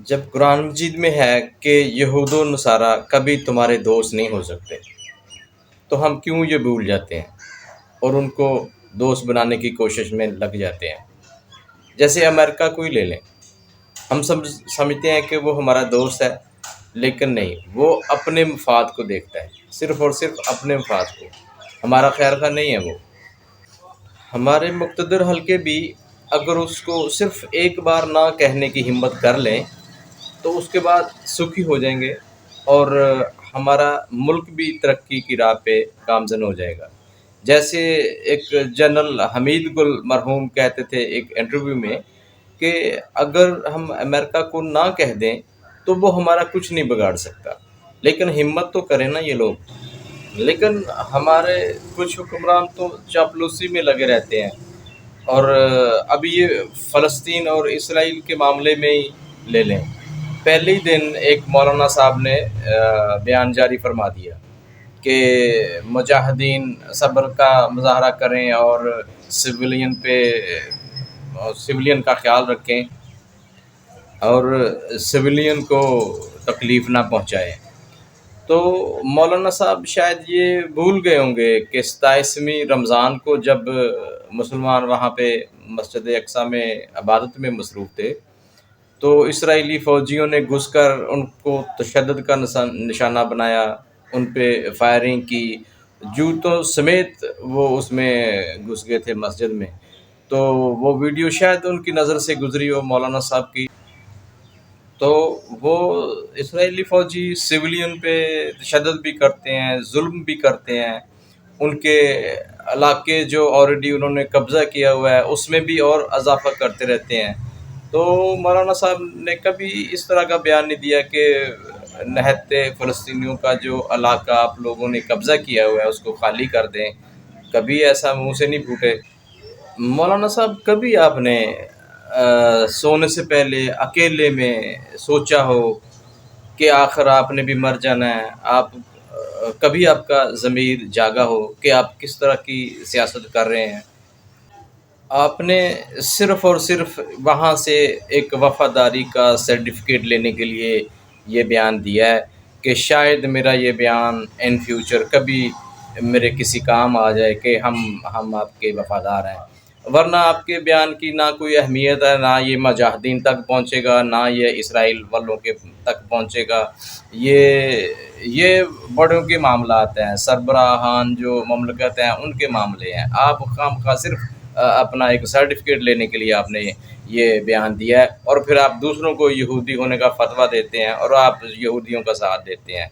جب قرآن مجید میں ہے کہ یہود و نصارہ کبھی تمہارے دوست نہیں ہو سکتے، تو ہم کیوں یہ بھول جاتے ہیں اور ان کو دوست بنانے کی کوشش میں لگ جاتے ہیں؟ جیسے امریکہ کو ہی لے لیں، ہم سمجھتے ہیں کہ وہ ہمارا دوست ہے، لیکن نہیں، وہ اپنے مفاد کو دیکھتا ہے، صرف اور صرف اپنے مفاد کو، ہمارا خیر خواہ نہیں ہے وہ۔ ہمارے مقتدر حلقے بھی اگر اس کو صرف ایک بار نہ کہنے کی ہمت کر لیں تو اس کے بعد سکھی ہو جائیں گے، اور ہمارا ملک بھی ترقی کی راہ پہ گامزن ہو جائے گا۔ جیسے ایک جنرل حمید گل مرحوم کہتے تھے ایک انٹرویو میں کہ اگر ہم امریکہ کو نہ کہہ دیں تو وہ ہمارا کچھ نہیں بگاڑ سکتا، لیکن ہمت تو کریں نا یہ لوگ۔ لیکن ہمارے کچھ حکمران تو چاپلوسی میں لگے رہتے ہیں، اور اب یہ فلسطین اور اسرائیل کے معاملے میں ہی لے لیں، پہلے ہی دن ایک مولانا صاحب نے بیان جاری فرما دیا کہ مجاہدین صبر کا مظاہرہ کریں اور سویلین کا خیال رکھیں اور سویلین کو تکلیف نہ پہنچائیں۔ تو مولانا صاحب شاید یہ بھول گئے ہوں گے کہ 27ویں رمضان کو جب مسلمان وہاں پہ مسجد اقصیٰ میں عبادت میں مصروف تھے تو اسرائیلی فوجیوں نے گھس کر ان کو تشدد کا نشانہ بنایا، ان پہ فائرنگ کی، جوتوں سمیت وہ اس میں گھس گئے تھے مسجد میں۔ تو وہ ویڈیو شاید ان کی نظر سے گزری ہو مولانا صاحب کی، تو وہ اسرائیلی فوجی سویلین پہ تشدد بھی کرتے ہیں، ظلم بھی کرتے ہیں، ان کے علاقے جو آلریڈی انہوں نے قبضہ کیا ہوا ہے اس میں بھی اور اضافہ کرتے رہتے ہیں۔ تو مولانا صاحب نے کبھی اس طرح کا بیان نہیں دیا کہ نہتے فلسطینیوں کا جو علاقہ آپ لوگوں نے قبضہ کیا ہوا ہے اس کو خالی کر دیں، کبھی ایسا منہ سے نہیں پھوٹے۔ مولانا صاحب کبھی آپ نے سونے سے پہلے اکیلے میں سوچا ہو کہ آخر آپ نے بھی مر جانا ہے؟ آپ کبھی آپ کا ضمیر جاگا ہو کہ آپ کس طرح کی سیاست کر رہے ہیں؟ آپ نے صرف اور صرف وہاں سے ایک وفاداری کا سرٹیفکیٹ لینے کے لیے یہ بیان دیا ہے کہ شاید میرا یہ بیان ان فیوچر کبھی میرے کسی کام آ جائے کہ ہم آپ کے وفادار ہیں، ورنہ آپ کے بیان کی نہ کوئی اہمیت ہے، نہ یہ مجاہدین تک پہنچے گا، نہ یہ اسرائیل والوں کے تک پہنچے گا۔ یہ بڑوں کے معاملات ہیں، سربراہان جو مملکت ہیں ان کے معاملے ہیں۔ آپ خواہ صرف اپنا ایک سرٹیفکیٹ لینے کے لیے آپ نے یہ بیان دیا ہے، اور پھر آپ دوسروں کو یہودی ہونے کا فتویٰ دیتے ہیں اور آپ یہودیوں کا ساتھ دیتے ہیں۔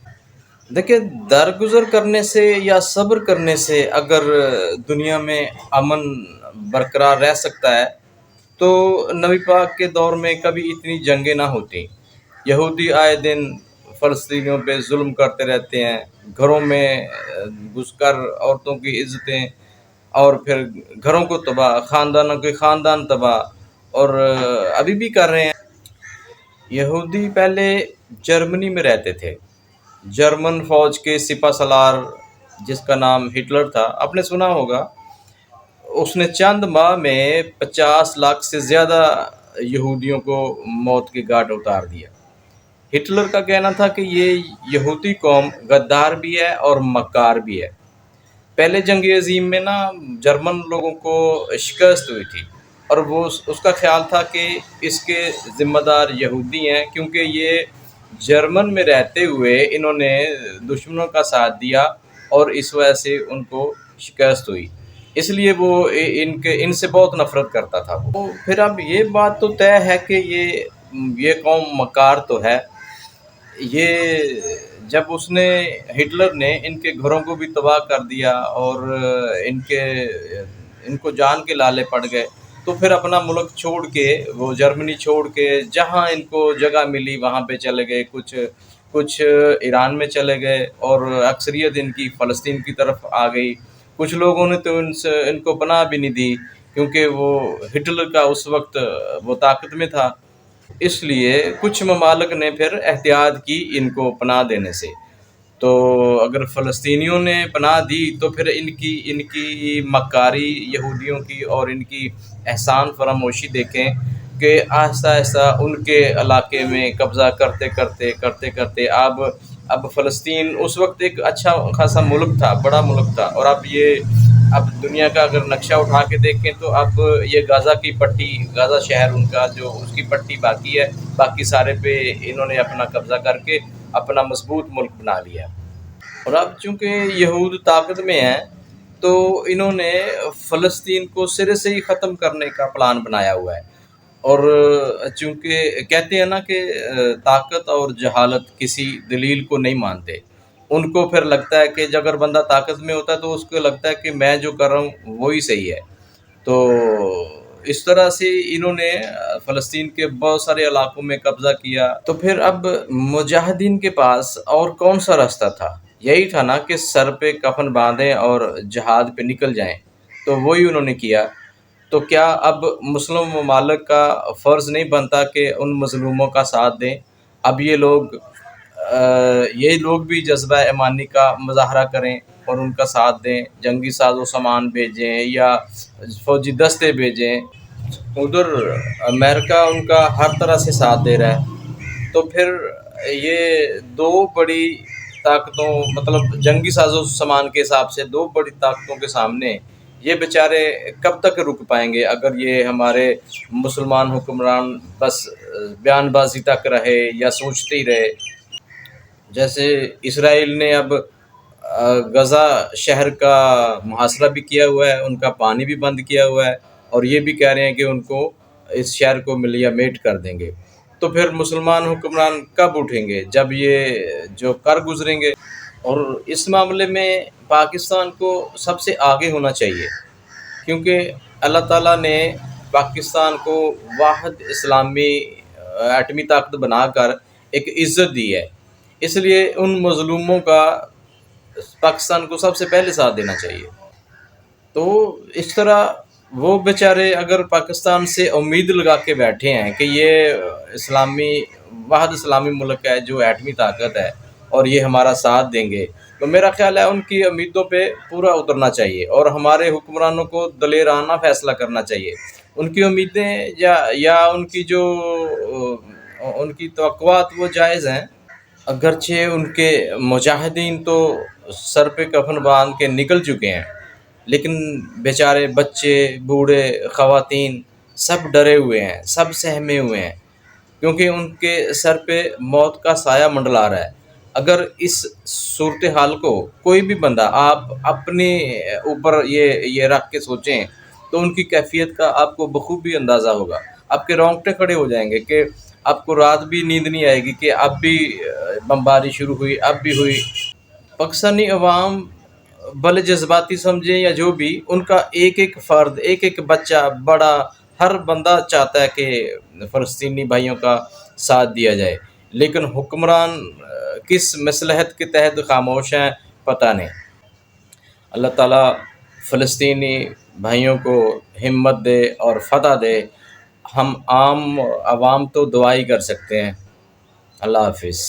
دیکھیں، درگزر کرنے سے یا صبر کرنے سے اگر دنیا میں امن برقرار رہ سکتا ہے تو نبی پاک کے دور میں کبھی اتنی جنگیں نہ ہوتی۔ یہودی آئے دن فلسطینیوں پہ ظلم کرتے رہتے ہیں، گھروں میں گھس کر عورتوں کی عزتیں، اور پھر گھروں کو تباہ، خاندانوں کے خاندان تباہ، اور ابھی بھی کر رہے ہیں۔ یہودی پہلے جرمنی میں رہتے تھے، جرمن فوج کے سپہ سالار جس کا نام ہٹلر تھا، آپ نے سنا ہوگا، اس نے چند ماہ میں 50 لاکھ سے زیادہ یہودیوں کو موت کے گھاٹ اتار دیا۔ ہٹلر کا کہنا تھا کہ یہ یہودی قوم غدار بھی ہے اور مکار بھی ہے۔ پہلے جنگ عظیم میں جرمن لوگوں کو شکست ہوئی تھی، اور وہ اس کا خیال تھا کہ اس کے ذمہ دار یہودی ہیں، کیونکہ یہ جرمن میں رہتے ہوئے انہوں نے دشمنوں کا ساتھ دیا اور اس وجہ سے ان کو شکست ہوئی، اس لیے وہ ان سے بہت نفرت کرتا تھا۔ وہ پھر اب یہ بات تو طے ہے کہ یہ قوم مکار تو ہے۔ یہ جب ہٹلر نے ان کے گھروں کو بھی تباہ کر دیا اور ان کو جان کے لالے پڑ گئے، تو پھر اپنا ملک چھوڑ کے، وہ جرمنی چھوڑ کے جہاں ان کو جگہ ملی وہاں پہ چلے گئے، کچھ ایران میں چلے گئے، اور اکثریت ان کی فلسطین کی طرف آ گئی۔ کچھ لوگوں نے تو ان کو پناہ بھی نہیں دی، کیونکہ وہ ہٹلر کا اس وقت وہ طاقت میں تھا، اس لیے کچھ ممالک نے پھر احتیاط کی ان کو پناہ دینے سے۔ تو اگر فلسطینیوں نے پناہ دی تو پھر ان کی مکاری یہودیوں کی اور ان کی احسان فراموشی دیکھیں کہ آہستہ آہستہ ان کے علاقے میں قبضہ کرتے کرتے اب فلسطین اس وقت ایک اچھا خاصا ملک تھا، بڑا ملک تھا، اور اب دنیا کا اگر نقشہ اٹھا کے دیکھیں تو اب یہ غزہ کی پٹی، غزہ شہر ان کا جو اس کی پٹی باقی ہے، باقی سارے پہ انہوں نے اپنا قبضہ کر کے اپنا مضبوط ملک بنا لیا۔ اور اب چونکہ یہود طاقت میں ہیں تو انہوں نے فلسطین کو سرے سے ہی ختم کرنے کا پلان بنایا ہوا ہے۔ اور چونکہ کہتے ہیں نا کہ طاقت اور جہالت کسی دلیل کو نہیں مانتے، ان کو پھر لگتا ہے کہ اگر بندہ طاقت میں ہوتا ہے تو اس کو لگتا ہے کہ میں جو کر رہا ہوں وہی صحیح ہے۔ تو اس طرح سے انہوں نے فلسطین کے بہت سارے علاقوں میں قبضہ کیا۔ تو پھر اب مجاہدین کے پاس اور کون سا راستہ تھا؟ یہی تھا نا کہ سر پہ کفن باندھیں اور جہاد پہ نکل جائیں، تو وہی انہوں نے کیا۔ تو کیا اب مسلم ممالک کا فرض نہیں بنتا کہ ان مظلوموں کا ساتھ دیں؟ اب یہ لوگ بھی جذبہ ایمانی کا مظاہرہ کریں اور ان کا ساتھ دیں، جنگی ساز و سامان بھیجیں یا فوجی دستے بھیجیں۔ ادھر امریکہ ان کا ہر طرح سے ساتھ دے رہا ہے، تو پھر یہ دو بڑی طاقتوں، مطلب جنگی ساز و سامان کے حساب سے دو بڑی طاقتوں کے سامنے یہ بیچارے کب تک رک پائیں گے اگر یہ ہمارے مسلمان حکمران بس بیان بازی تک رہے یا سوچتے ہی رہے۔ جیسے اسرائیل نے اب غزہ شہر کا محاصرہ بھی کیا ہوا ہے، ان کا پانی بھی بند کیا ہوا ہے، اور یہ بھی کہہ رہے ہیں کہ ان کو اس شہر کو ملیا میٹ کر دیں گے۔ تو پھر مسلمان حکمران کب اٹھیں گے؟ جب یہ جو کر گزریں گے۔ اور اس معاملے میں پاکستان کو سب سے آگے ہونا چاہیے، کیونکہ اللہ تعالیٰ نے پاکستان کو واحد اسلامی ایٹمی طاقت بنا کر ایک عزت دی ہے، اس لیے ان مظلوموں کا پاکستان کو سب سے پہلے ساتھ دینا چاہیے۔ تو اس طرح وہ بیچارے اگر پاکستان سے امید لگا کے بیٹھے ہیں کہ یہ واحد اسلامی ملک ہے جو ایٹمی طاقت ہے اور یہ ہمارا ساتھ دیں گے، تو میرا خیال ہے ان کی امیدوں پہ پورا اترنا چاہیے اور ہمارے حکمرانوں کو دلیرانہ فیصلہ کرنا چاہیے۔ ان کی امیدیں یا ان کی توقعات وہ جائز ہیں، اگرچہ ان کے مجاہدین تو سر پہ کفن باندھ کے نکل چکے ہیں، لیکن بیچارے بچے، بوڑھے، خواتین سب ڈرے ہوئے ہیں، سب سہمے ہوئے ہیں، کیونکہ ان کے سر پہ موت کا سایہ منڈلا رہا ہے۔ اگر اس صورتحال کو کوئی بھی بندہ آپ اپنے اوپر یہ رکھ کے سوچیں تو ان کی کیفیت کا آپ کو بخوبی اندازہ ہوگا، آپ کے رونگٹے کھڑے ہو جائیں گے کہ آپ کو رات بھی نیند نہیں آئے گی کہ اب بھی بمباری شروع ہوئی، اب بھی ہوئی۔ پاکستانی عوام بھلے جذباتی سمجھیں یا جو بھی، ان کا ایک ایک فرد، ایک ایک بچہ، بڑا، ہر بندہ چاہتا ہے کہ فلسطینی بھائیوں کا ساتھ دیا جائے، لیکن حکمران کس مصلحت کے تحت خاموش ہیں پتہ نہیں۔ اللہ تعالیٰ فلسطینی بھائیوں کو ہمت دے اور فتح دے۔ ہم عام عوام تو دعا ہی کر سکتے ہیں۔ اللہ حافظ۔